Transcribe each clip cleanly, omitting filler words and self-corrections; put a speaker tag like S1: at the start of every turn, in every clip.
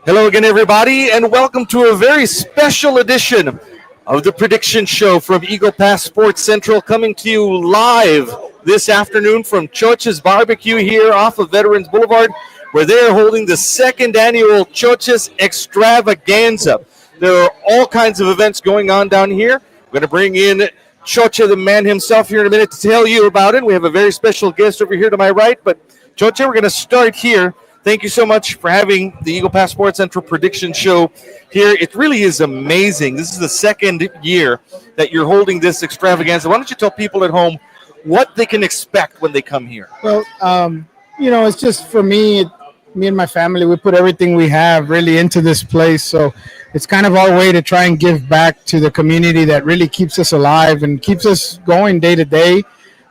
S1: Hello again, everybody, and welcome to a very special edition of the Prediction Show from Eagle Pass Sports Central, coming to you live this afternoon from Choche's Barbecue here off of Veterans Boulevard, where they are holding the second annual Choche's Extravaganza. There are all kinds of events going on down here. We're going to bring in Choche, the man himself, here in a minute to tell you about it. We have a very special guest over here to my right, but Choche, we're going to start here. Thank you so much for having the Eagle Pass Sports Central Prediction Show here. It really is amazing. This is the second year that you're holding this extravaganza. Why don't you tell people at home what they can expect when they come here?
S2: Well, it's just for me and my family, we put everything we have really into this place. So it's kind of our way to try and give back to the community that really keeps us alive and keeps us going day to day.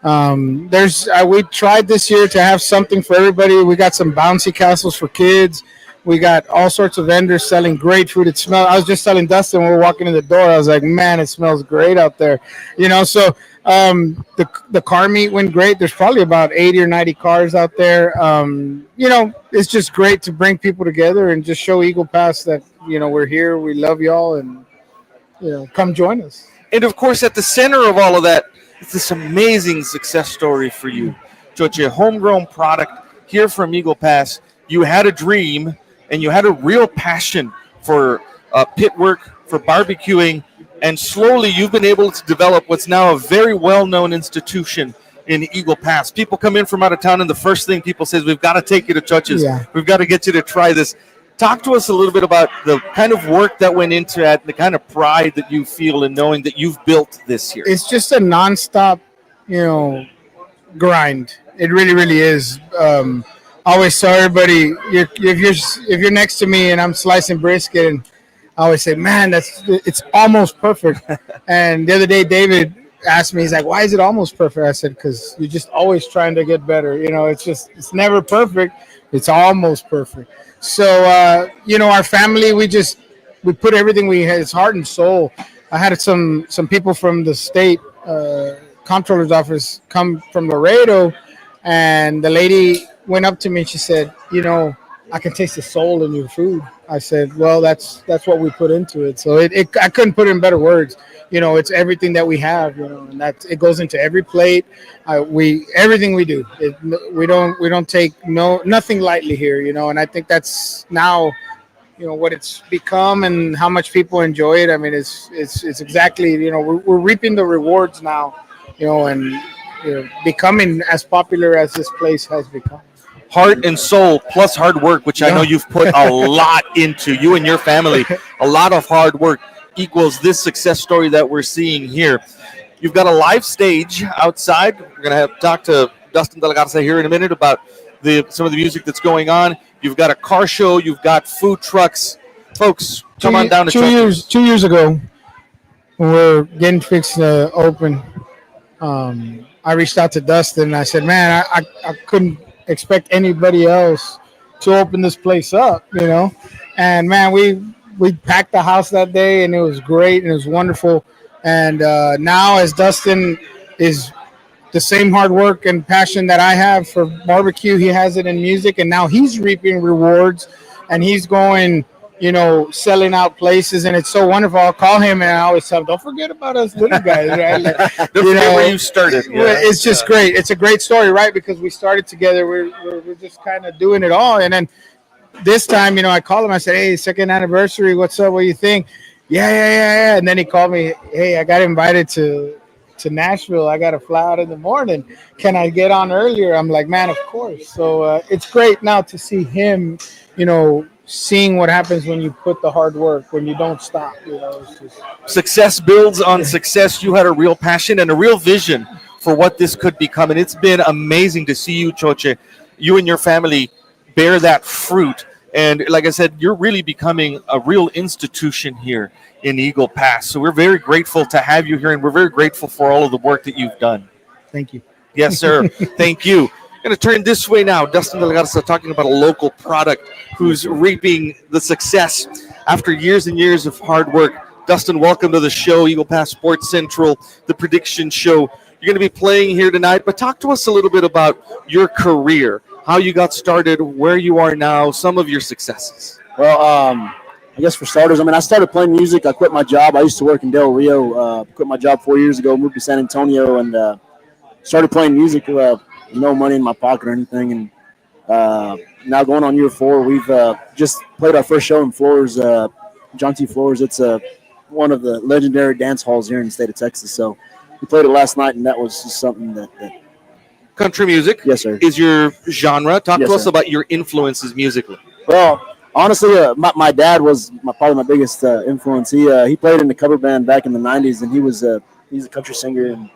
S2: We tried this year to have something for everybody. We got some bouncy castles for kids. We got all sorts of vendors selling great food. I was just telling Dustin when we were walking in the door, I was like, man, it smells great out there. So the car meet went great. There's probably about 80 or 90 cars out there. It's just great to bring people together and just show Eagle Pass that, we're here. We love y'all and, come join us.
S1: And of course, at the center of all of that, it's this amazing success story for you. Choche, a homegrown product here from Eagle Pass. You had a dream and you had a real passion for pit work, for barbecuing, and slowly you've been able to develop what's now a very well-known institution in Eagle Pass. People come in from out of town and the first thing people say is, we've got to take you to Choche's.
S2: Yeah.
S1: We've got to get you to try this. Talk to us a little bit about the kind of work that went into that, the kind of pride that you feel in knowing that you've built this here.
S2: It's just a nonstop, grind. It really, really is. I always tell everybody, if you're next to me and I'm slicing brisket, and I always say, man, it's almost perfect. And the other day, David asked me, he's like, why is it almost perfect? I said, because you're just always trying to get better. It's never perfect. It's almost perfect. So, our family, we put everything we had, it's heart and soul. I had some people from the state comptroller's office come from Laredo, and the lady went up to me and she said, I can taste the soul in your food. I said, well, that's what we put into it. So I couldn't put it in better words. It's everything that we have, and it goes into every plate. Everything we do, we don't take nothing lightly here, and I think that's now, what it's become and how much people enjoy it. I mean, it's exactly, we're reaping the rewards now, and becoming as popular as this place has become.
S1: Heart and soul plus hard work, which I know you've put a lot into, you and your family. A lot of hard work equals this success story that we're seeing here. You've got a live stage outside. We're going to have talk to Dustin De La Garza here in a minute about some of the music that's going on. You've got a car show. You've got food trucks. Folks, come on down to
S2: 2 years ago, when we're getting fixed to open, I reached out to Dustin and I said, man, I couldn't expect anybody else to open this place up, and man, we packed the house that day and it was great and it was wonderful. And now, as Dustin is the same hard work and passion that I have for barbecue, he has it in music, and now he's reaping rewards and he's going, selling out places, and it's so wonderful. I'll call him and I always tell him, don't forget about us little guys, right?
S1: Where you started. Yeah.
S2: It's just great. It's a great story, right? Because we started together. We're just kind of doing it all. And then this time, I called him. I said, hey, second anniversary. What's up? What do you think? Yeah. And then he called me. Hey, I got invited to Nashville. I got to fly out in the morning. Can I get on earlier? I'm like, man, of course. So it's great now to see him, seeing what happens when you put the hard work, when you don't stop.
S1: Success builds on success. You had a real passion and a real vision for what this could become. And it's been amazing to see you, Choche, you and your family bear that fruit. And like I said, you're really becoming a real institution here in Eagle Pass. So we're very grateful to have you here, and we're very grateful for all of the work that you've done.
S2: Thank you.
S1: Yes, sir. Thank you. Going to turn this way now. Dustin De La Garza talking about a local product who's reaping the success after years and years of hard work. Dustin, welcome to the show, Eagle Pass Sports Central, the Prediction Show. You're going to be playing here tonight, but talk to us a little bit about your career, how you got started, where you are now, some of your successes.
S3: Well, I guess for starters, I mean, I started playing music. I quit my job. I used to work in Del Rio. Quit my job 4 years ago. Moved to San Antonio and started playing music. No money in my pocket or anything, and now going on year four. We've just played our first show in Floors, John T. Floors. It's one of the legendary dance halls here in the state of Texas. So we played it last night, and that was just something that
S1: Country music
S3: yes, sir.
S1: is your genre. Talk
S3: Yes,
S1: to us
S3: sir.
S1: about your influences musically.
S3: Well, honestly, my dad was probably my biggest influence. He played in the cover band back in the '90s, and he's a country singer.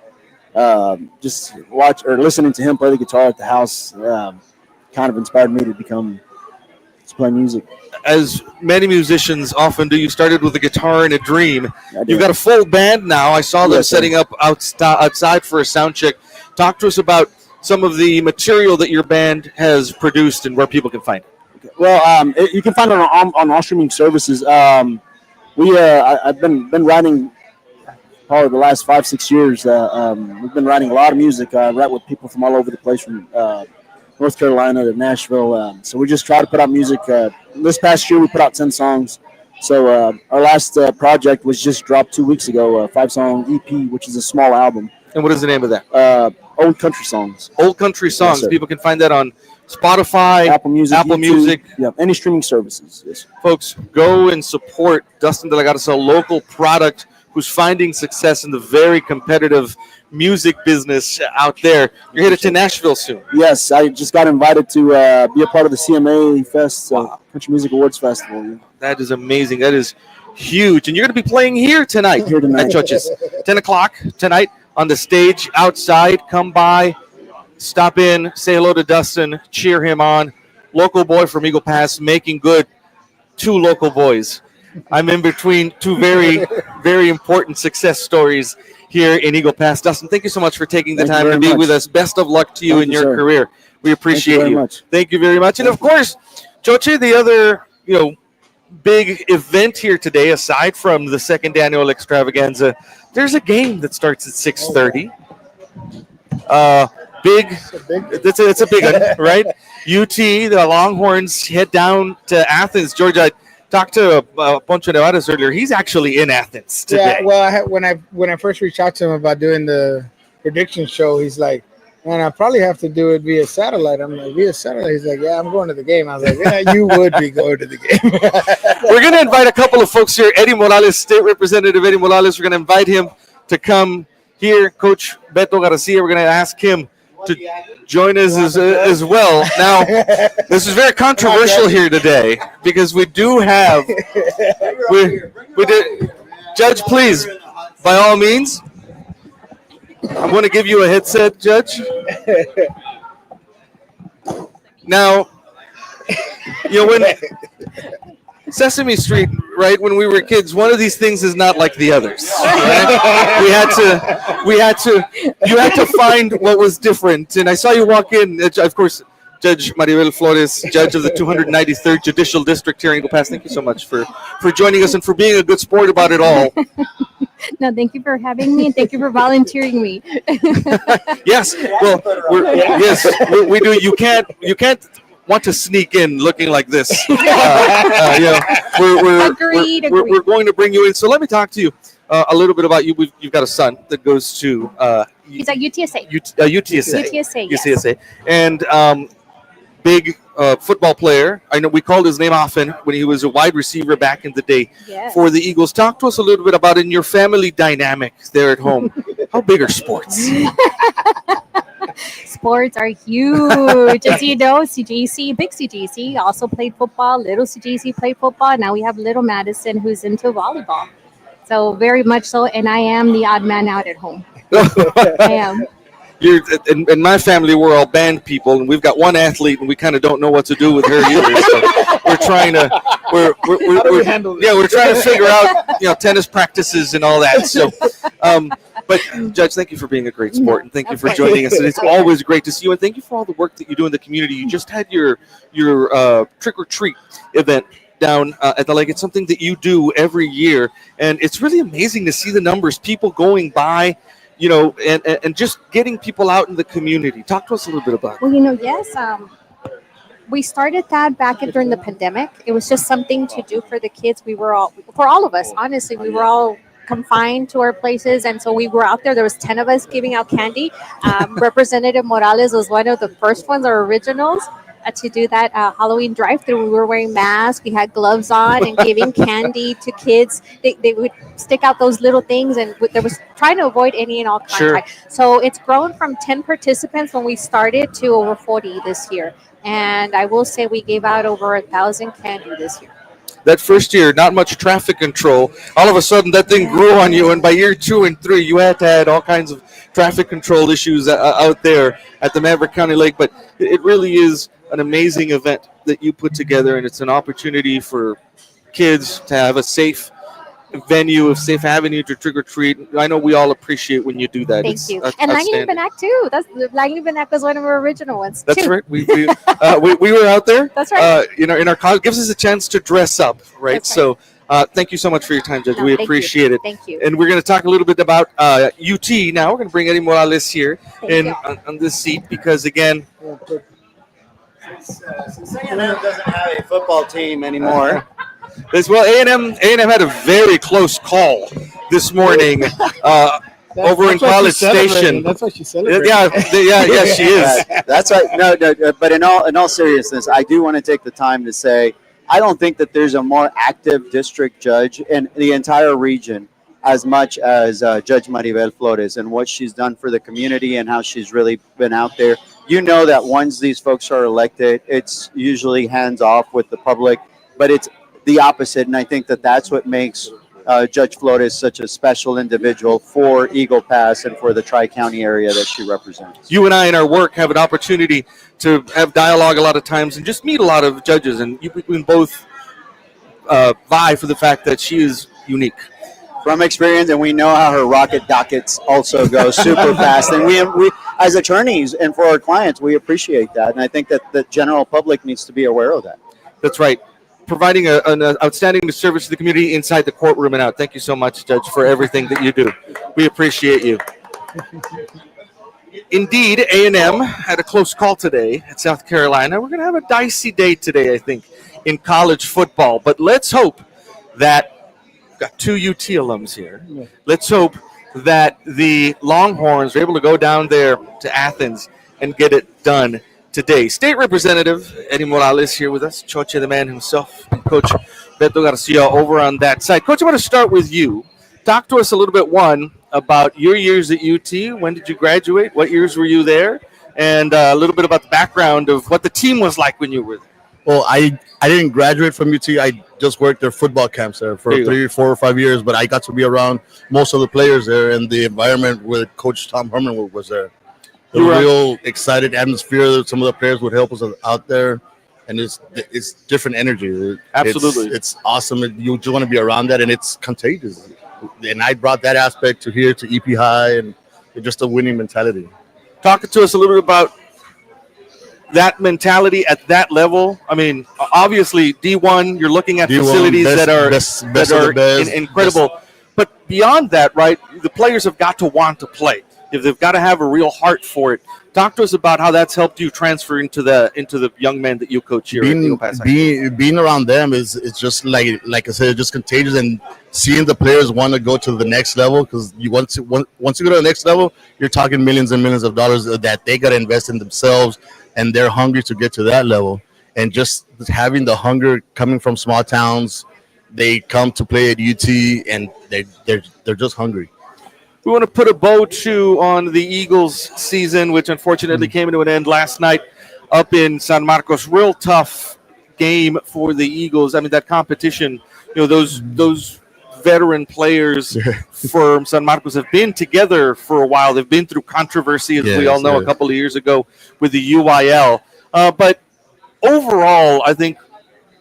S3: And just watch or listening to him play the guitar at the house kind of inspired me to play music.
S1: As many musicians often do, you started with a guitar and a dream.
S3: I did.
S1: You've got a full band now. I saw them
S3: Yes, sir.
S1: setting up outside for a sound check. Talk to us about some of the material that your band has produced and where people can find it.
S3: Well, you can find it on all streaming services. I've been writing probably the last 5 6 years. We've been writing a lot of music. I write with people from all over the place, from North Carolina to Nashville. So we just try to put out music. This past year, we put out 10 songs. So our last project was just dropped 2 weeks ago, a 5-song EP, which is a small album.
S1: And what is the name of that?
S3: Old country songs.
S1: Old Country Songs.
S3: sir.
S1: People can find that on Spotify,
S3: Apple Music,
S1: Apple
S3: YouTube,
S1: Music.
S3: yeah, any streaming services. Yes.
S1: Folks, go and support Dustin Delgado's a local product who's finding success in the very competitive music business out there. You're headed to Nashville soon.
S3: Yes, I just got invited to be a part of the CMA Fest, Country Music Awards Festival. Yeah.
S1: That is amazing. That is huge. And you're going to be playing here tonight,
S3: Here tonight.
S1: at Choche's. 10 o'clock tonight on the stage outside. Come by, stop in, say hello to Dustin, cheer him on. Local boy from Eagle Pass, making good. Two local boys. I'm in between two very, very important success stories here in Eagle Pass. Dustin, thank you so much for taking the
S3: Thank you
S1: time to
S3: very
S1: be
S3: much.
S1: with us. Best of luck to you
S3: Thank
S1: in
S3: you,
S1: your
S3: sir.
S1: career. We appreciate
S3: very
S1: you.
S3: much.
S1: Thank you very much. And of course, Choche, the other, big event here today, aside from the second annual extravaganza, there's a game that starts at 6:30. It's a big one, right? UT, the Longhorns head down to Athens, Georgia. I talked to Poncho Nevadas earlier. He's actually in Athens today.
S2: Yeah, well, when I first reached out to him about doing the prediction show, he's like, "Man, I probably have to do it via satellite." I'm like, "Via satellite?" He's like, "Yeah, I'm going to the game." I was like, "Yeah, you would be going to the game."
S1: We're going to invite a couple of folks here. Eddie Morales, State Representative Eddie Morales. We're going to invite him to come here. Coach Beto Garcia, we're going to ask him to join us as well. Now, this is very controversial here today because we do have we did Judge, please, by all means. I'm going to give you a headset, Judge. Now, when Sesame Street, right? When we were kids, one of these things is not like the others. Right? You had to find what was different. And I saw you walk in. Of course, Judge Maribel Flores, judge of the 293rd Judicial District here in Eagle Pass. Thank you so much for joining us and for being a good sport about it all.
S4: No, thank you for having me and thank you for volunteering me.
S1: Yes, well, we do. You can't want to sneak in looking like this.
S4: Agreed.
S1: We're going to bring you in. So let me talk to you a little bit about you. You've got a son that goes to
S4: He's at UTSA.
S1: UTSA.
S4: UTSA, yes.
S1: UTSA. And big football player. I know we called his name often when he was a wide receiver back in the day
S4: Yes.
S1: for the Eagles. Talk to us a little bit about in your family dynamic there at home. How big are sports?
S4: Sports are huge. As you know, CJC, big CJC, also played football. Little CJC played football. Now we have little Madison who's into volleyball. So very much so. And I am the odd man out at home. I am.
S1: In my family, we're all band people, and we've got one athlete, and we kind of don't know what to do with her either. So we're trying to, we're trying to figure out, tennis practices and all that. So, but Judge, thank you for being a great sport, and thank you for joining us. And it's always great to see you, and thank you for all the work that you do in the community. You just had your trick or treat event down at the lake. It's something that you do every year, and it's really amazing to see the numbers, people going by. And just getting people out in the community. Talk to us a little bit about it.
S4: Well, yes. We started that back during the pandemic. It was just something to do for the kids. We were all, for all of us, honestly, we were all confined to our places, and so we were out there. There was 10 of us giving out candy. Representative Morales was one of the first ones, our originals, to do that Halloween drive-through. We were wearing masks, we had gloves on, and giving candy to kids. They would stick out those little things, and there was trying to avoid any and all
S1: Sure.
S4: contact. So it's grown from 10 participants when we started to over 40 this year. And I will say we gave out over 1,000 candy this year.
S1: That first year, not much traffic control. All of a sudden, that thing grew on you, and by year 2 and 3, you had to had all kinds of traffic control issues out there at the Maverick County Lake. But it really is an amazing event that you put together, and it's an opportunity for kids to have a safe venue, a safe avenue to trick or treat. I know we all appreciate when you do that.
S4: Thank
S1: It's
S4: you. And Langley
S1: outstanding.
S4: Benak too. That's Langley Benak was one of our original ones.
S1: That's
S4: too.
S1: right. We were out there.
S4: That's right.
S1: In our college, gives us a chance to dress up, right?
S4: That's right.
S1: So, thank you so much for your time, Judge.
S4: No,
S1: we
S4: thank you.
S1: appreciate it.
S4: Thank you.
S1: And we're going to talk a little bit about UT now. We're going to bring Eddie Morales here
S4: Thank you.
S1: on this seat because, again,
S5: Since A&M doesn't have a football team anymore,
S1: as well, A&M had a very close call this morning over in
S2: That's why
S1: College
S2: she's celebrating.
S1: Station.
S2: That's why she's celebrating.
S1: Yeah, she is.
S5: that's right. No, but in all seriousness, I do want to take the time to say I don't think that there's a more active district judge in the entire region as much as Judge Maribel Flores and what she's done for the community and how she's really been out there. You know that once these folks are elected, it's usually hands off with the public, but it's the opposite, and I think that that's what makes Judge Flores such a special individual for Eagle Pass and for the Tri-County area that she represents.
S1: You and I in our work have an opportunity to have dialogue a lot of times and just meet a lot of judges, and we can both vie for the fact that she is unique.
S5: From experience, and we know how her rocket dockets also go super fast, and we as attorneys and for our clients, we appreciate that, and I think that the general public needs to be aware of that.
S1: That's right. Providing an outstanding service to the community inside the courtroom and out. Thank you so much, Judge, for everything that you do. We appreciate you. Indeed, A&M had a close call today at South Carolina. We're going to have a dicey day today, I think, in college football. But let's hope that we've got two UT alums here. Let's hope that the Longhorns are able to go down there to Athens and get it done today. State Representative Eddie Morales here with us, Choche the man himself, and Coach Beto Garcia over on that side. Coach, I want to start with you. Talk to us a little bit, one, about your years at UT. When did you graduate? What years were you there? And a little bit about the background of what the team was like when you were there.
S6: Well, I didn't graduate from UT. I just worked their football camps there for
S1: There you go.
S6: 3, 4, or 5 years, but I got to be around most of the players there, and the environment with Coach Tom Herman was there. The
S1: You were-
S6: real excited atmosphere. Some of the players would help us out there, and it's different energy.
S1: Absolutely.
S6: It's awesome. You just want to be around that, and it's contagious. And I brought that aspect to here to EP High, and just a winning mentality.
S1: Talking to us a little bit about that mentality at that level. I mean, obviously D1, you're looking at
S6: D1,
S1: facilities
S6: best-
S1: that are
S6: best
S1: that
S6: of the
S1: are
S6: best,
S1: incredible. But beyond that, right? The players have got to want to play. If they've got to have a real heart for it. Talk to us about how that's helped you transfer into the young men that you coach here at Eagle Pass.
S6: Being around them it's just like I said, just contagious, and seeing the players want to go to the next level, because once you go to the next level, you're talking millions and millions of dollars that they got to invest in themselves, and they're hungry to get to that level. And just having the hunger coming from small towns, they come to play at UT, and they're just hungry.
S1: We want to put a bow on the Eagles season, which unfortunately came to an end last night up in San Marcos. Real tough game for the Eagles. I mean, that competition, those veteran players from San Marcos have been together for a while. They've been through controversy, as we all know, a couple of years ago with the UIL. But overall, I think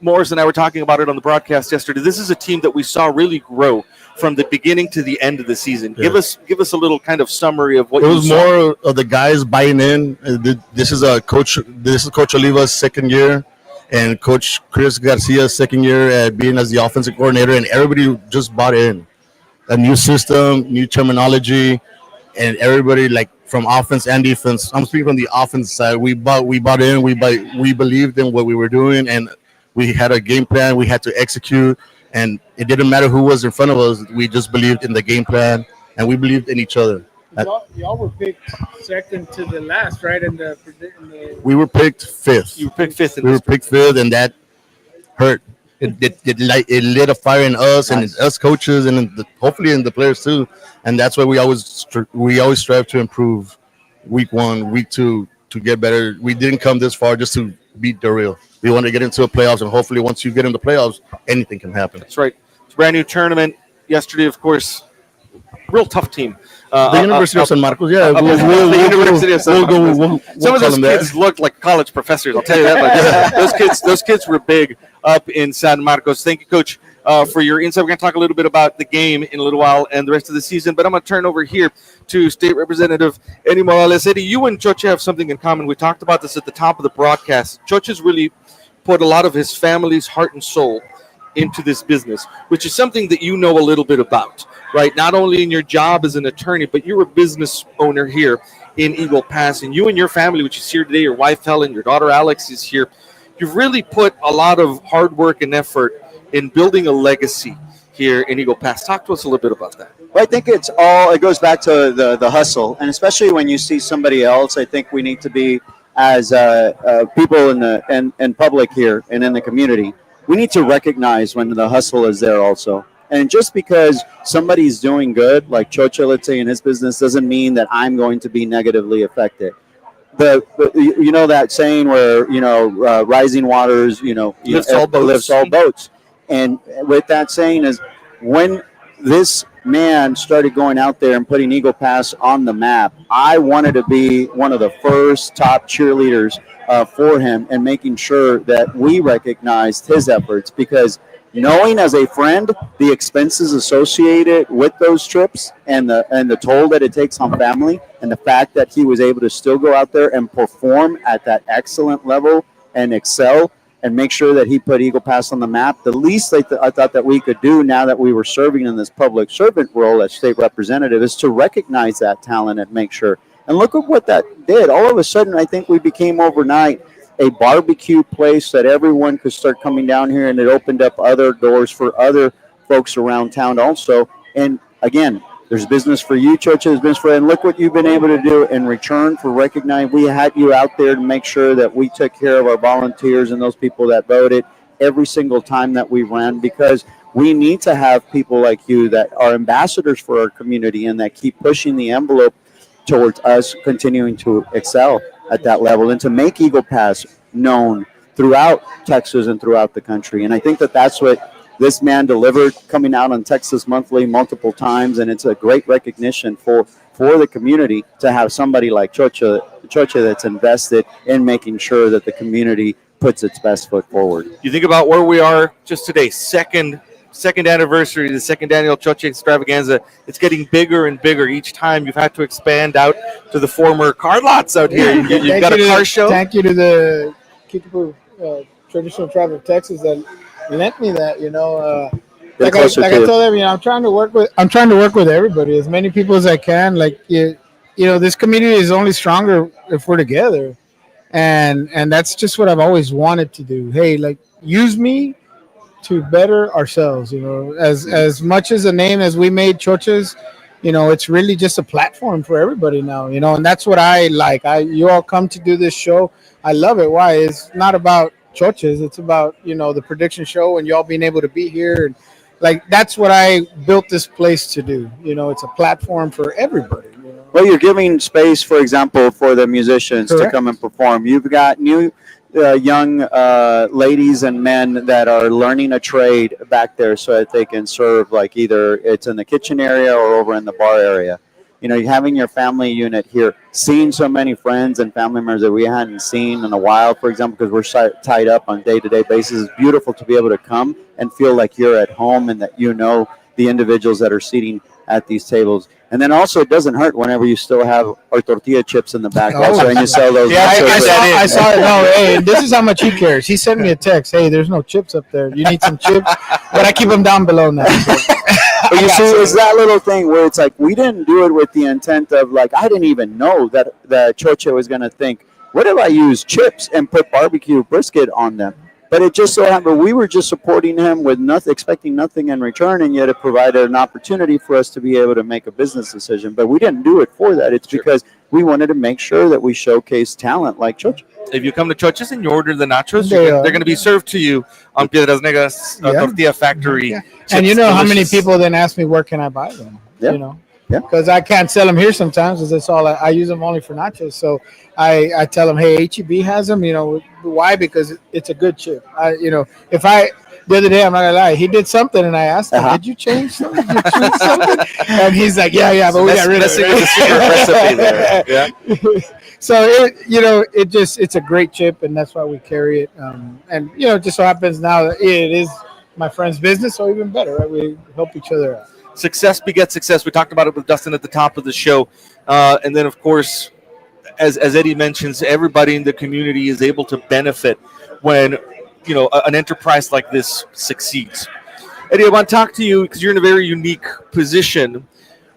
S1: Morris and I were talking about it on the broadcast yesterday. This is a team that we saw really grow from the beginning to the end of the season. Give us a little kind of summary of what
S6: It
S1: you
S6: was
S1: saw.
S6: more of the guys buying in. This is Coach Oliva's second year, and Coach Chris Garcia's second year at being as the offensive coordinator, and everybody just bought in. A new system, new terminology, and everybody, like from offense and defense. I'm speaking from the offense side. We bought in. We believed in what we were doing, and we had a game plan. We had to execute, and it didn't matter who was in front of us. We just believed in the game plan, and we believed in each other.
S2: Y'all were picked second to the last, right?
S6: We were picked fifth.
S1: You were picked fifth in
S6: We were
S1: district.
S6: picked fifth, and that hurt. It lit a fire in us and in us coaches and hopefully in the players too. And that's why we always strive to improve week one, week two to get better. We didn't come this far just to beat the real. We want to get into the playoffs, and hopefully once you get in the playoffs, anything can happen.
S1: That's right. It's a brand new tournament. Yesterday, of course, real tough team.
S6: The University of San Marcos, yeah.
S1: The University of San Marcos.
S6: We'll
S1: Some of
S6: call
S1: those
S6: them
S1: kids looked like college professors. I'll tell you that much. Those kids were big up in San Marcos. Thank you, Coach, for your insight. We're going to talk a little bit about the game in a little while and the rest of the season. But I'm going to turn over here to State Representative Eddie Morales. Eddie, you and Choche have something in common. We talked about this at the top of the broadcast. Choche's really put a lot of his family's heart and soul into this business, which is something that you know a little bit about, right? Not only in your job as an attorney, but you're a business owner here in Eagle Pass. And you and your family, which is here today, your wife Helen, your daughter Alex is here. You've really put a lot of hard work and effort in building a legacy here in Eagle Pass. Talk to us a little bit about that.
S5: Well, I think it goes back to the hustle. And especially when you see somebody else, I think we need to be, as people in public here and in the community, we need to recognize when the hustle is there also. And just because somebody's doing good, like Choche, let's say, in his business, doesn't mean that I'm going to be negatively affected. You know that saying where, rising waters,
S1: Lifts all boats.
S5: lifts all boats. And with that saying is, when this man started going out there and putting Eagle Pass on the map, I wanted to be one of the first top cheerleaders for him and making sure that we recognized his efforts, because knowing as a friend the expenses associated with those trips and the toll that it takes on family, and the fact that he was able to still go out there and perform at that excellent level and excel and make sure that he put Eagle Pass on the map, the least I thought that we could do now that we were serving in this public servant role as state representative is to recognize that talent and make sure. And look at what that did. All of a sudden, I think we became overnight a barbecue place that everyone could start coming down here, and it opened up other doors for other folks around town also. And again, there's business for you, Choche, there's business for, and look what you've been able to do in return for recognizing. We had you out there to make sure that we took care of our volunteers and those people that voted every single time that we ran, because we need to have people like you that are ambassadors for our community and that keep pushing the envelope towards us continuing to excel at that level and to make Eagle Pass known throughout Texas and throughout the country. And I think that that's what this man delivered, coming out on Texas Monthly multiple times, and it's a great recognition for the community to have somebody like Choche that's invested in making sure that the community puts its best foot forward.
S1: You think about where we are just today, second anniversary, the second annual Choche Extravaganza. It's getting bigger and bigger each time. You've had to expand out to the former car lots out here. You've got a car show.
S2: Thank you to the Kickapoo Traditional Tribe of Texas that lent me that. Like I told them, I'm trying to work with everybody, as many people as I can. Like this community is only stronger if we're together, and that's just what I've always wanted to do. Hey, like, use me to better ourselves. As much as a name as we made Choches, it's really just a platform for everybody now. And that's what I like. You all come to do this show. I love it. Why? It's not about Choches. It's about the prediction show and y'all being able to be here, and like that's what I built this place to do. It's a platform for everybody.
S5: Well, you're giving space, for example, for the musicians
S2: Correct.
S5: to come and perform. You've got new young ladies and men that are learning a trade back there so that they can serve, like either it's in the kitchen area or over in the bar area. Having your family unit here, seeing so many friends and family members that we hadn't seen in a while, for example, because we're tied up on a day-to-day basis. It's beautiful to be able to come and feel like you're at home and that the individuals that are seating at these tables. And then also, it doesn't hurt whenever you still have our tortilla chips in the back also, and you sell those.
S2: Yeah, I saw it. No, hey, this is how much he cares. He sent me a text. Hey, there's no chips up there. You need some chips, but I keep them down below now. So.
S5: But you
S2: got
S5: see,
S2: some.
S5: it's that little thing where it's like we didn't do it with the intent of like I didn't even know that Choche was going to think, what if I use chips and put barbecue brisket on them? But it just so happened we were just supporting him with nothing, expecting nothing in return, and yet it provided an opportunity for us to be able to make a business decision. But we didn't do it for that. It's
S1: Sure.
S5: because we wanted to make sure that we showcase talent like Choche.
S1: If you come to Choches and you order the nachos,
S2: They,
S1: they're going to be served to you on Piedras Negras
S2: Yeah.
S1: Tortilla Factory.
S2: Yeah.
S1: Chips,
S2: And you know how many
S1: delicious.
S2: people then ask me where can I buy them?
S5: Yeah.
S2: You know,
S5: Yeah.
S2: because I can't sell them here sometimes because that's all I use them only for nachos. So I tell them, hey, HEB has them. You know why? Because it's a good chip. If I the other day, I'm not gonna lie, he did something and I asked him, did you change something? Did you tweak something? And he's like, yeah, but we got rid of
S1: Messing
S2: it.
S1: with the secret recipe there. Yeah.
S2: So it's a great chip, and that's why we carry it. And it just so happens now that it is my friend's business, so even better, right? We help each other out.
S1: Success begets success. We talked about it with Dustin at the top of the show. And then, of course, as Eddie mentions, everybody in the community is able to benefit when, an enterprise like this succeeds. Eddie, I want to talk to you because you're in a very unique position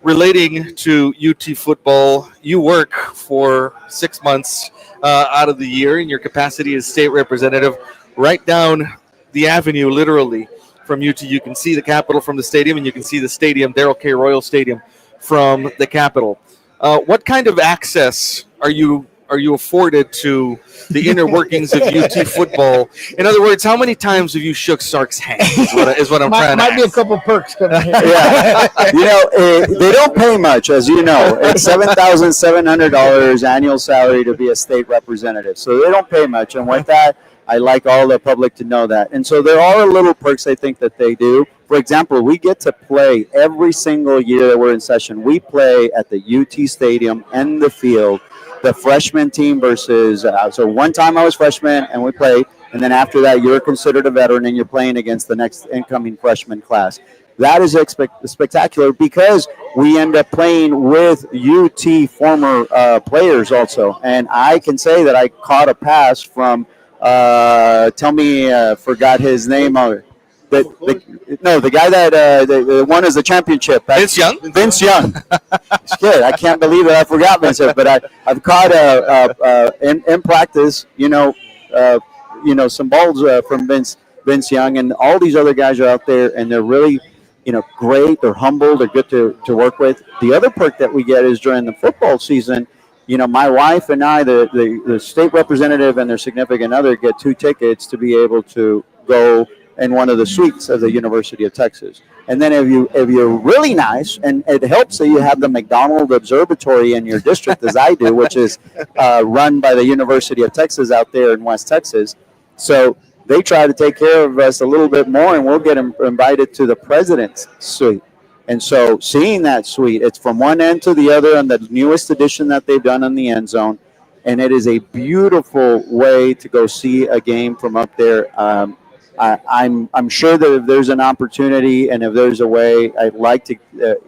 S1: relating to UT football. You work for 6 months out of the year in your capacity as state representative right down the avenue, literally, from UT. You can see the Capitol from the stadium, and you can see the stadium, Darrell K. Royal Stadium, from the Capitol. What kind of access are you afforded to the inner workings of UT football? In other words, how many times have you shook Sark's hand? Is what I'm trying to
S2: Might be a
S1: ask.
S2: couple perks coming here.
S5: Yeah, they don't pay much, as you know. It's $7,700 annual salary to be a state representative, so they don't pay much. And with that, I like all the public to know that. And so there are little perks I think that they do. For example, we get to play every single year that we're in session. We play at the UT Stadium and the field. The freshman team versus so one time I was freshman and we played, and then after that you're considered a veteran and you're playing against the next incoming freshman class. That is spectacular because we end up playing with UT former players also, and I can say that I caught a pass from forgot his name. The guy that won as the championship.
S1: Vince Young?
S5: Vince Young. Good. I can't believe that I forgot Vince, but I've caught in practice, some balls from Vince Young, and all these other guys are out there, and they're really, great. They're humble. They're good to work with. The other perk that we get is during the football season. My wife and I, the state representative and their significant other, get 2 tickets to be able to go in one of the suites of the University of Texas. And then if you're really nice, and it helps that you have the McDonald Observatory in your district, as I do, which is run by the University of Texas out there in West Texas. So they try to take care of us a little bit more, and we'll get invited to the president's suite. And so seeing that suite, it's from one end to the other, and the newest addition that they've done in the end zone. And it is a beautiful way to go see a game from up there. I'm sure that if there's an opportunity and if there's a way, I'd like to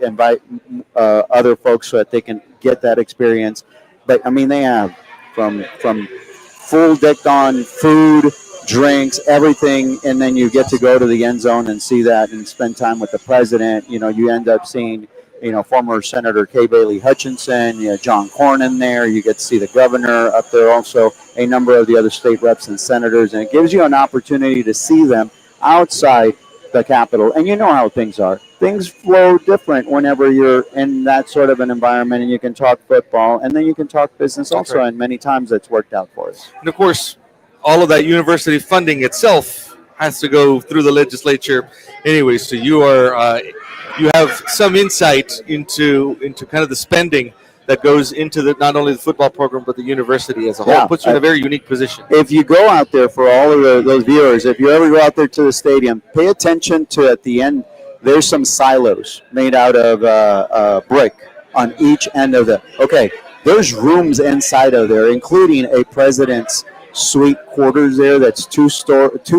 S5: invite other folks so that they can get that experience. But I mean, they have from full decked on food, drinks, everything, and then you get to go to the end zone and see that and spend time with the president. You end up seeing former Senator Kay Bailey Hutchinson, John Cornyn there. You get to see the governor up there also, a number of the other state reps and senators, and it gives you an opportunity to see them outside the Capitol. And you know how things are. Things flow different whenever you're in that sort of an environment, and you can talk football, and then you can talk business also, and many times that's worked out for us.
S1: And of course, all of that university funding itself has to go through the legislature anyway. So you have some insight into kind of the spending that goes into not only the football program but the university as a whole.
S5: Yeah,
S1: It puts you in a very unique position.
S5: If you go out there, for all of those viewers, if you ever go out there to the stadium, pay attention to at the end. There's some silos made out of brick on each end of there's rooms inside of there, including a president's suite quarters there that's 2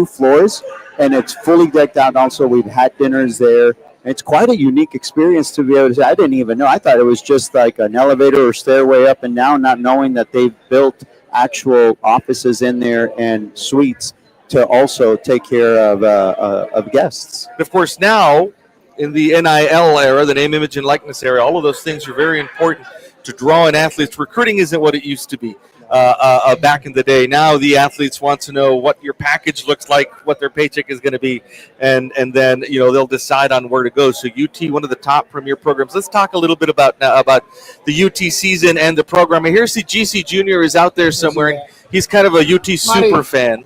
S5: floors, and it's fully decked out. And also, we've had dinners there. It's quite a unique experience to be able to say. I didn't even know. I thought it was just like an elevator or stairway up and down, not knowing that they've built actual offices in there and suites to also take care of guests.
S1: And of course, now in the NIL era, the name, image, and likeness era. All of those things are very important to draw in athletes. Recruiting isn't what it used to be back in the day. Now the athletes want to know what your package looks like, what their paycheck is going to be, and then they'll decide on where to go. So UT, one of the top premier programs. Let's talk a little bit about the UT season and the program. I hear GC Junior is out there somewhere. And he's kind of a UT super fan.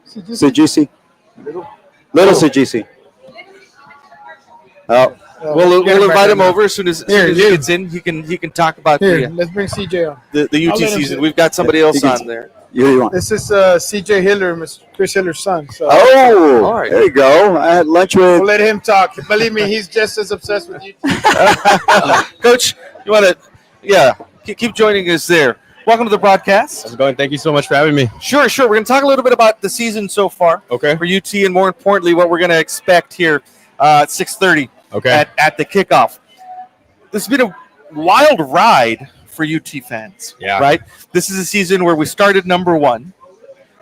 S5: CGC. Little CGC. Oh.
S1: We'll invite him over as soon as he gets in. He can talk about
S2: let's bring CJ on.
S1: the UT season. We've got somebody else on there.
S5: You want?
S2: This is CJ Hiller, Mr. Chris Hiller's son. So
S5: all
S1: right.
S5: There you go. I had lunch with.
S2: we'll let him talk. Believe me, he's just as obsessed with you.
S1: Coach, you want to? Yeah, keep joining us there. Welcome to the broadcast.
S7: How's it going? Thank you so much for having me.
S1: Sure. We're going to talk a little bit about the season so far.
S7: Okay.
S1: For UT, and more importantly, what we're going to expect here at 6:30.
S7: Okay.
S1: At the kickoff. This has been a wild ride for UT fans.
S7: Yeah.
S1: Right? This is a season where we started number 1.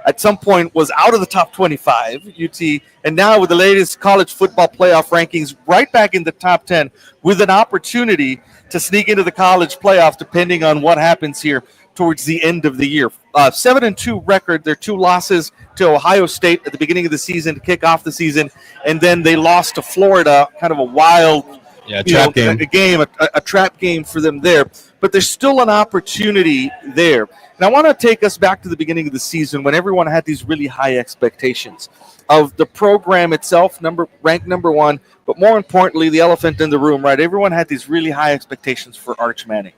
S1: At some point was out of the top 25, UT, and now with the latest college football playoff rankings, right back in the top 10 with an opportunity to sneak into the college playoff depending on what happens here towards the end of the year. 7-2 record. Their 2 losses to Ohio State at the beginning of the season to kick off the season, and then they lost to Florida. Kind of a wild,
S7: trap game.
S1: A trap game for them there. But there's still an opportunity there. And I want to take us back to the beginning of the season when everyone had these really high expectations of the program itself, ranked number 1, but more importantly, the elephant in the room. Right? Everyone had these really high expectations for Arch Manning.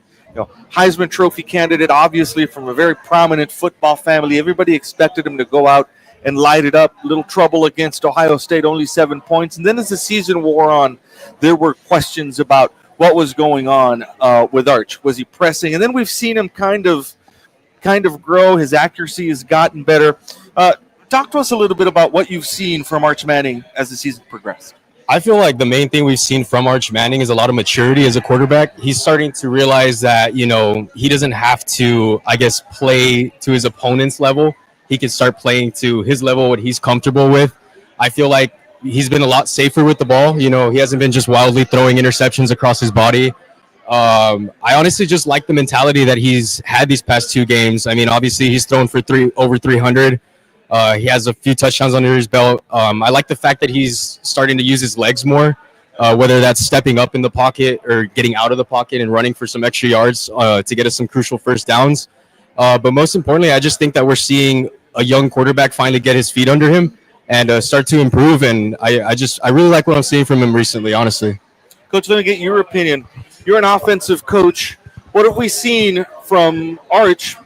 S1: Heisman Trophy candidate, obviously from a very prominent football family. Everybody expected him to go out and light it up. Little trouble against Ohio State, only 7 points. And then as the season wore on, there were questions about what was going on with Arch. Was he pressing? And then we've seen him kind of grow. His accuracy has gotten better. Talk to us a little bit about what you've seen from Arch Manning as the season progressed.
S7: I feel like the main thing we've seen from Arch Manning is a lot of maturity as a quarterback. He's starting to realize that, he doesn't have to, play to his opponent's level. He can start playing to his level, what he's comfortable with. I feel like he's been a lot safer with the ball. He hasn't been just wildly throwing interceptions across his body. I honestly just like the mentality that he's had these past 2 games. I mean, obviously he's thrown for over 300. He has a few touchdowns under his belt. I like the fact that he's starting to use his legs more, whether that's stepping up in the pocket or getting out of the pocket and running for some extra yards to get us some crucial first downs. But most importantly, I just think that we're seeing a young quarterback finally get his feet under him and start to improve. And I really like what I'm seeing from him recently, honestly.
S1: Coach, let me get your opinion. You're an offensive coach. What have we seen from Arch?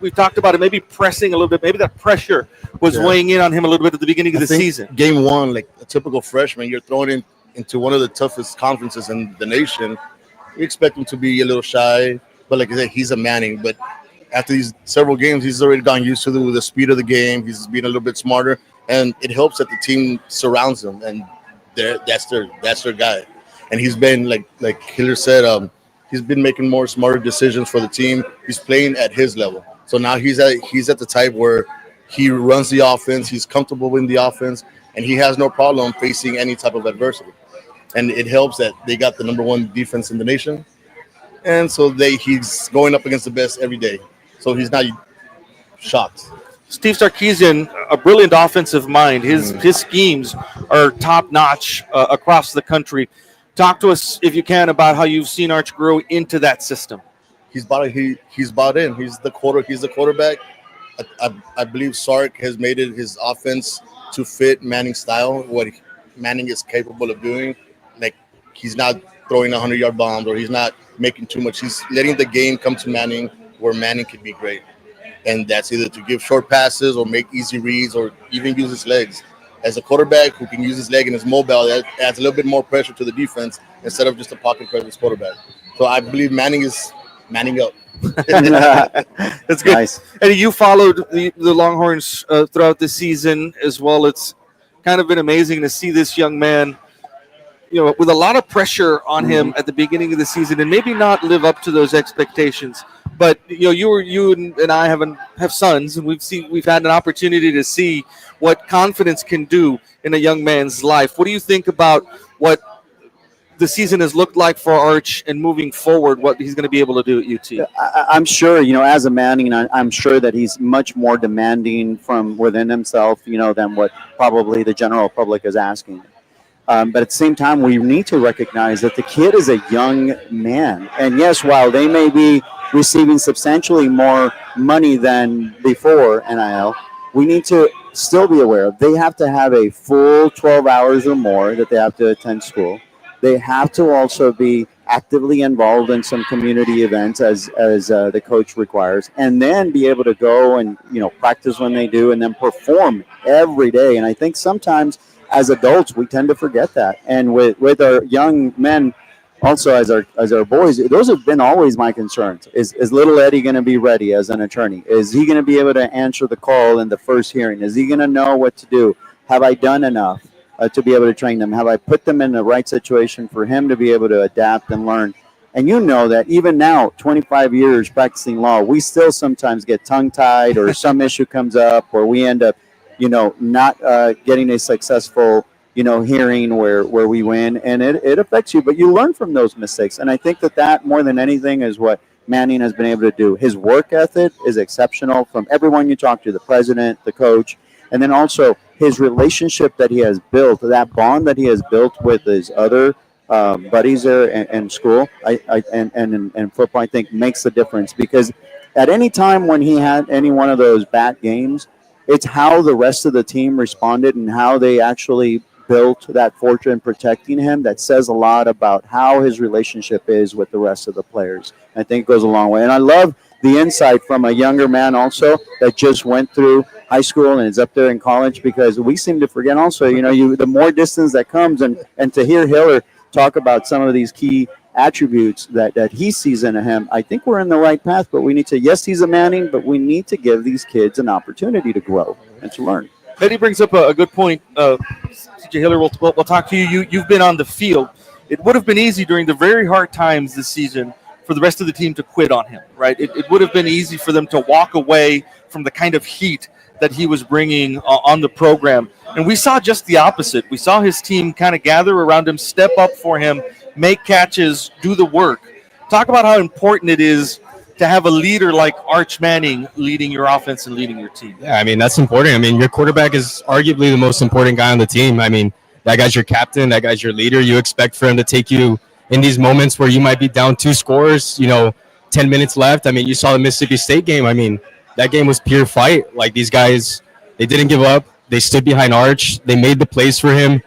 S1: We've talked about it, maybe pressing a little bit. Maybe that pressure was weighing in on him a little bit at the beginning of the season.
S6: Game 1, like a typical freshman, you're thrown into one of the toughest conferences in the nation. We expect him to be a little shy, but like I said, he's a Manning. But after these several games, he's already gotten used to the speed of the game. He's being a little bit smarter, and it helps that the team surrounds him, and that's their guy. And he's been like Hiller said, he's been making more smarter decisions for the team. He's playing at his level. So now he's at the type where he runs the offense, he's comfortable in the offense, and he has no problem facing any type of adversity. And it helps that they got the number 1 defense in the nation, and so he's going up against the best every day. So he's not shocked.
S1: Steve Sarkisian, a brilliant offensive mind. His schemes are top notch across the country. Talk to us, if you can, about how you've seen Arch grow into that system.
S6: He's bought in. He's the quarterback. I believe Sark has made it his offense to fit Manning's style, what Manning is capable of doing. Like, he's not throwing 100-yard bombs, or he's not making too much. He's letting the game come to Manning where Manning could be great. And that's either to give short passes or make easy reads or even use his legs. As a quarterback who can use his leg and his mobile, that adds a little bit more pressure to the defense instead of just a pocket presence quarterback. So I believe Manning is Manning up.
S1: That's good. Nice. And you followed the Longhorns throughout the season as well. It's kind of been amazing to see this young man, with a lot of pressure on him at the beginning of the season, and maybe not live up to those expectations. But you and I have sons, and we've had an opportunity to see what confidence can do in a young man's life. What do you think about what the season has looked like for Arch and moving forward, what he's going to be able to do at UT.
S5: I'm sure, as a Manning, I'm sure that he's much more demanding from within himself, than what probably the general public is asking. But at the same time, we need to recognize that the kid is a young man. And yes, while they may be receiving substantially more money than before NIL, we need to still be aware of they have to have a full 12 hours or more that they have to attend school. They have to also be actively involved in some community events as the coach requires, and then be able to go and practice when they do, and then perform every day. And I think sometimes as adults we tend to forget that. And with our young men, also as our boys, those have been always my concerns. Is little Eddie going to be ready as an attorney? Is he going to be able to answer the call in the first hearing? Is he going to know what to do? Have I done enough to be able to train them? Have I put them in the right situation for him to be able to adapt and learn? And that even now, 25 years practicing law, we still sometimes get tongue-tied, or some issue comes up, or we end up, not getting a successful, hearing where we win, and it affects you. But you learn from those mistakes, and I think that more than anything is what Manning has been able to do. His work ethic is exceptional from everyone you talk to, the president, the coach, and then also his relationship that he has built, that bond that he has built with his other buddies there in school and football, I think makes the difference. Because at any time when he had any one of those bad games, it's how the rest of the team responded and how they actually built that fortune protecting him that says a lot about how his relationship is with the rest of the players. I think it goes a long way. And I love the insight from a younger man also that just went through high school and is up there in college, because we seem to forget also, the more distance that comes, and to hear Hiller talk about some of these key attributes that he sees in him, I think we're in the right path. But we need to, yes, he's a Manning, but we need to give these kids an opportunity to grow and to learn.
S1: Eddie brings up a good point. CJ Hiller, we'll talk to you. You've been on the field. It would have been easy during the very hard times this season for the rest of the team to quit on him, right? It would have been easy for them to walk away from the kind of heat that he was bringing on the program. And we saw just the opposite. We saw his team kind of gather around him, step up for him, make catches, do the work. Talk about how important it is to have a leader like Arch Manning leading your offense and leading your team.
S7: Yeah, that's important. Your quarterback is arguably the most important guy on the team. That guy's your captain, that guy's your leader. You expect for him to take you in these moments where you might be down 2 scores, 10 minutes left. You saw the Mississippi State game. That game was pure fight. Like, these guys, they didn't give up. They stood behind Arch. They made the plays for him.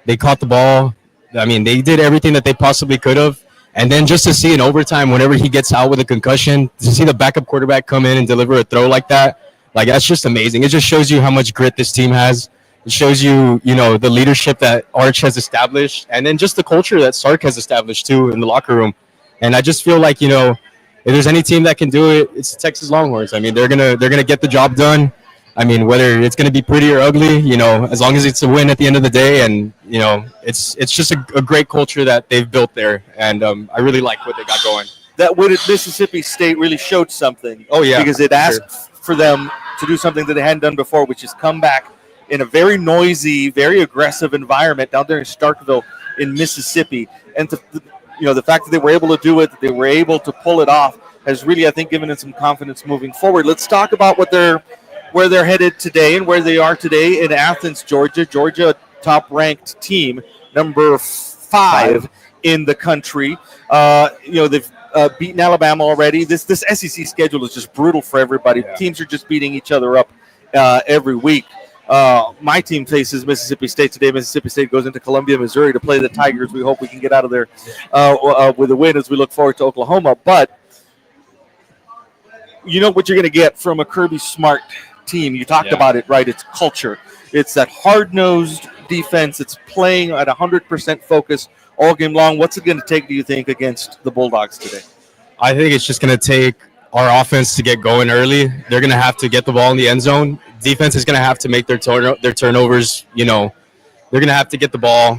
S7: They caught the ball. They did everything that they possibly could have. And then just to see in overtime, whenever he gets out with a concussion, to see the backup quarterback come in and deliver a throw like that, that's just amazing. It just shows you how much grit this team has. It shows you, the leadership that Arch has established, and then just the culture that Sark has established too in the locker room. And I just feel like, if there's any team that can do it, it's the Texas Longhorns. They're gonna get the job done. Whether it's gonna be pretty or ugly, as long as it's a win at the end of the day, and it's just a great culture that they've built there, and I really like what they got going.
S1: That win at Mississippi State really showed something.
S7: Oh yeah,
S1: because it asked for them to do something that they hadn't done before, which is come back in a very noisy, very aggressive environment down there in Starkville in Mississippi, and the fact that they were able to do it, that they were able to pull it off, has really, I think, given them some confidence moving forward. Let's talk about where they're headed today and where they are today in Athens, Georgia. Georgia, top-ranked team, number 5 in the country. They've beaten Alabama already. This SEC schedule is just brutal for everybody. Yeah. Teams are just beating each other up every week. My team faces Mississippi State today. Mississippi State goes into Columbia, Missouri to play the Tigers. We hope we can get out of there with a win as we look forward to Oklahoma. But you know what you're going to get from a Kirby Smart team. You talked about it, right? It's culture. It's that hard-nosed defense. It's playing at 100% focus all game long. What's it going to take, do you think, against the Bulldogs today?
S7: I think it's just going to take our offense to get going early. They're going to have to get the ball in the end zone. Defense is going to have to make their turnovers. They're going to have to get the ball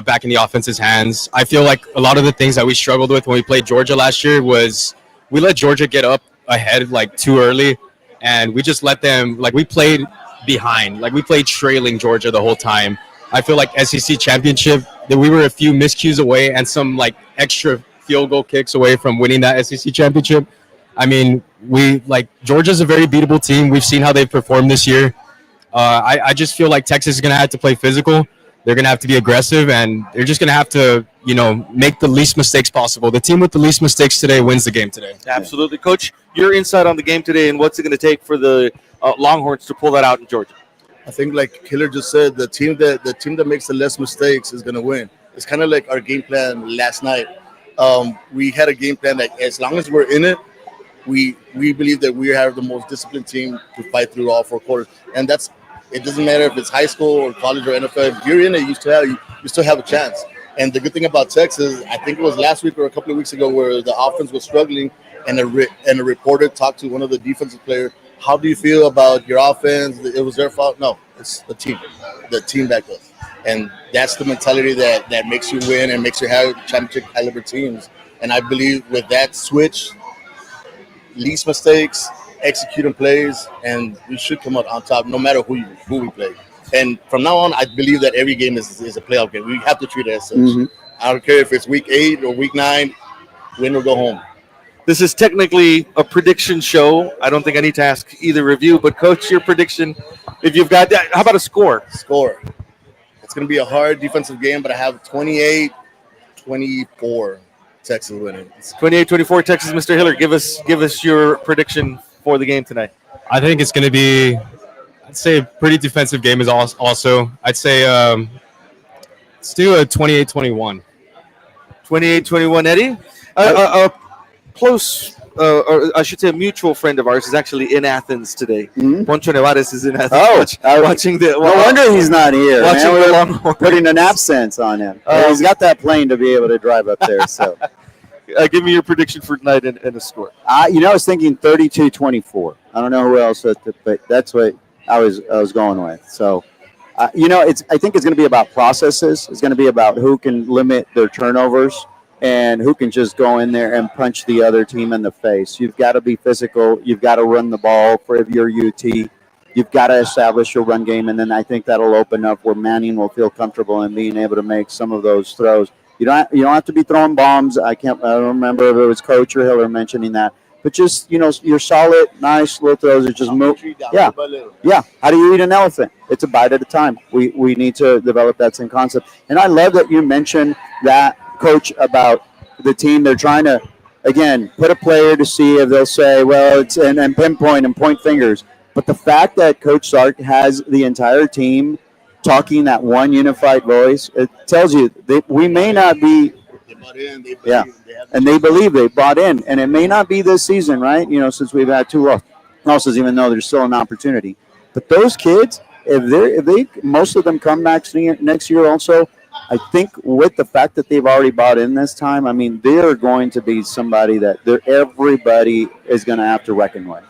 S7: back in the offense's hands. I feel like a lot of the things that we struggled with when we played Georgia last year was we let Georgia get up ahead too early, and we just let them, we played behind. We played trailing Georgia the whole time. I feel like SEC championship that we were a few miscues away and some like extra field goal kicks away from winning that SEC championship. I mean, Georgia's a very beatable team. We've seen how they've performed this year. I just feel like Texas is going to have to play physical. They're going to have to be aggressive, and they're just going to have to, make the least mistakes possible. The team with the least mistakes today wins the game today.
S1: Absolutely. Coach, your insight on the game today and what's it going to take for the Longhorns to pull that out in Georgia?
S6: I think, like Killer just said, the team that makes the less mistakes is going to win. It's kind of like our game plan last night. We had a game plan that as long as we're in it, we believe that we have the most disciplined team to fight through all 4 quarters, and it doesn't matter if it's high school or college or NFL. If you're in it, you still have a chance. And the good thing about Texas, I think it was last week or a couple of weeks ago, where the offense was struggling, and a reporter talked to one of the defensive players. How do you feel about your offense? It was their fault? No, it's the team backed us, and that's the mentality that makes you win and makes you have championship caliber teams. And I believe with that switch, least mistakes, executing plays, and we should come out on top no matter who we play. And from now on, I believe that every game is a playoff game. We have to treat it as such. Mm-hmm. I don't care if it's week 8 or week 9, win or go home.
S1: This is technically a prediction show. I don't think I need to ask either of you, but Coach, your prediction, if you've got that, how about a score?
S6: Score. It's going to be a hard defensive game, but I have 28-24 Texas winning.
S1: 28-24 Texas. Mr. Hiller, give us your prediction for the game tonight.
S7: I think it's going to be, I'd say, a pretty defensive game is also. I'd say let's do a 28-21.
S1: 28-21, Eddie? A close, or I should say a mutual friend of ours is actually in Athens today.
S5: Mm-hmm.
S1: Poncho Nevares is in Athens. Watching the...
S5: No wonder he's not here.
S1: Watching the Longhorns.
S5: Putting an absence on him. He's got that plane to be able to drive up there, so...
S1: Give me your prediction for tonight and a score.
S5: I was thinking 32-24. I don't know who else, but that's what I was going with. So, I think it's going to be about processes. It's going to be about who can limit their turnovers and who can just go in there and punch the other team in the face. You've got to be physical. You've got to run the ball for your UT. You've got to establish your run game, and then I think that'll open up where Manning will feel comfortable in being able to make some of those throws. You don't have to be throwing bombs. I don't remember if it was Coach or Hiller mentioning that. But just, your solid, nice little throws that just move. Yeah. How do you eat an elephant? It's a bite at a time. We need to develop that same concept. And I love that you mentioned that, Coach, about the team. They're trying to, again, put a player to see if they'll say, well, it's and pinpoint and point fingers. But the fact that Coach Sark has the entire team talking that one unified voice, it tells you that we may not be.
S6: They bought in.
S5: They believe they bought in, and it may not be this season, right? Since we've had 2 losses, even though there's still an opportunity. But those kids, if they most of them come back next year, also, I think with the fact that they've already bought in this time, I mean, they're going to be somebody that everybody is going to have to reckon with.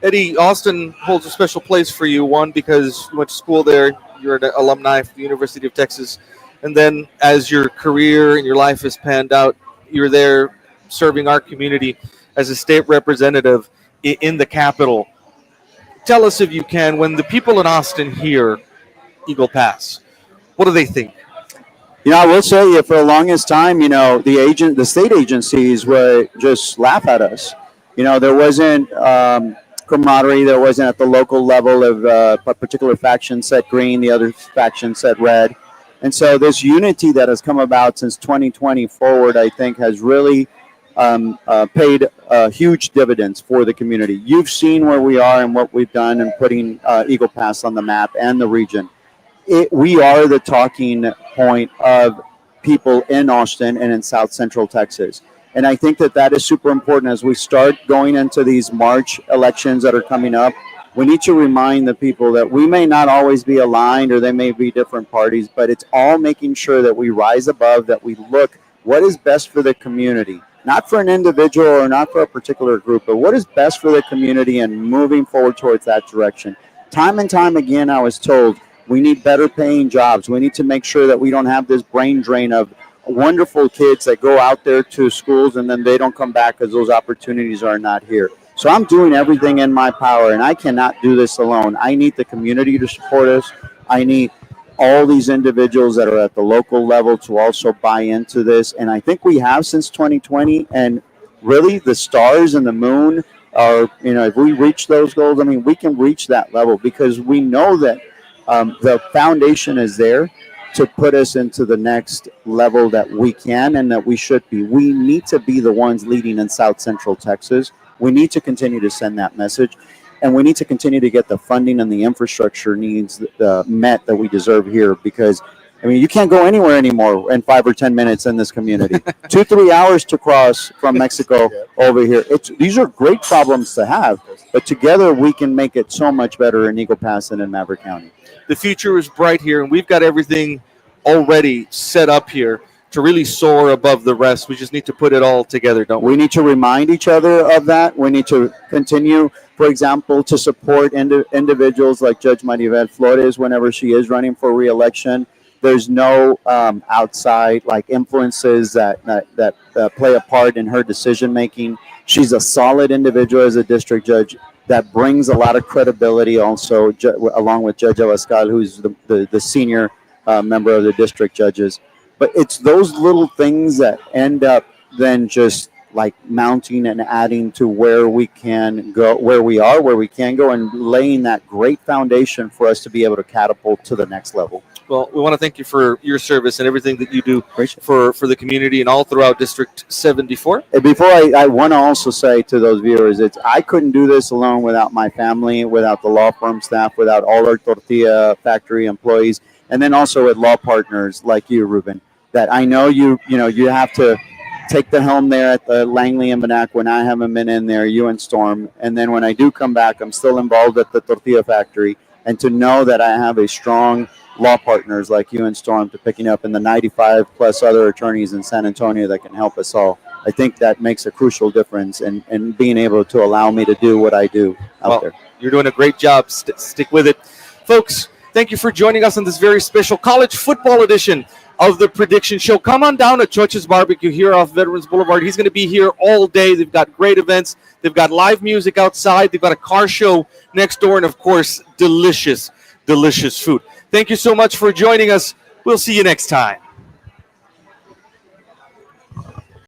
S1: Eddie, Austin holds a special place for you. One, because you went to school there. You're an alumni from the University of Texas. And then as your career and your life has panned out, you're there serving our community as a state representative in the Capitol. Tell us, if you can, when the people in Austin hear Eagle Pass, what do they think?
S5: I will say for the longest time, the state agencies would just laugh at us. There wasn't camaraderie. There wasn't at the local level of a particular faction said green, the other faction said red. And so this unity that has come about since 2020 forward, I think, has really paid huge dividends for the community. You've seen where we are and what we've done in putting Eagle Pass on the map and the region. We are the talking point of people in Austin and in South Central Texas. And I think that is super important as we start going into these March elections that are coming up. We need to remind the people that we may not always be aligned, or they may be different parties, but it's all making sure that we rise above, that we look what is best for the community, not for an individual or not for a particular group, but what is best for the community and moving forward towards that direction. Time and time again, I was told we need better paying jobs. We need to make sure that we don't have this brain drain of wonderful kids that go out there to schools and then they don't come back because those opportunities are not here. So I'm doing everything in my power, and I cannot do this alone. I need the community to support us. I need all these individuals that are at the local level to also buy into this. And I think we have since 2020. And really, the stars and the moon are, if we reach those goals, I mean, we can reach that level because we know that the foundation is there to put us into the next level that we can and that we should be. We need to be the ones leading in South Central Texas. We need to continue to send that message, and we need to continue to get the funding and the infrastructure needs met that we deserve here because, I mean, you can't go anywhere anymore in 5 or 10 minutes in this community. 2-3 hours to cross from Mexico over here. These are great problems to have, but together we can make it so much better in Eagle Pass and in Maverick County.
S1: The future is bright here, and we've got everything already set up here to really soar above the rest. We just need to put it all together, don't we?
S5: We need to remind each other of that. We need to continue, for example, to support individuals like Judge Maribel Flores whenever she is running for re-election. There's no outside influences that play a part in her decision making. She's a solid individual as a district judge that brings a lot of credibility also, along with Judge Abascal, who's the senior member of the district judges. But it's those little things that end up then just mounting and adding to where we can go, where we are, where we can go, and laying that great foundation for us to be able to catapult to the next level.
S1: Well, we want to thank you for your service and everything that you do for the community and all throughout District 74.
S5: And before I want to also say to those viewers, I couldn't do this alone without my family, without the law firm staff, without all our tortilla factory employees, and then also with law partners like you, Ruben, that I know you have to take the helm there at the Langley and Banac when I haven't been in there, you and Storm. And then when I do come back, I'm still involved at the tortilla factory. And to know that I have a strong law partners like you and Storm to picking up and the 95 plus other attorneys in San Antonio that can help us all, I think that makes a crucial difference in being able to allow me to do what I do out there.
S1: You're doing a great job. Stick with it. Folks, thank you for joining us on this very special college football edition of the Prediction Show. Come on down to Choche's Barbecue here off Veterans Boulevard. He's going to be here all day. They've got great events. They've got live music outside. They've got a car show next door. And, of course, delicious, delicious food. Thank you so much for joining us. We'll see you next time.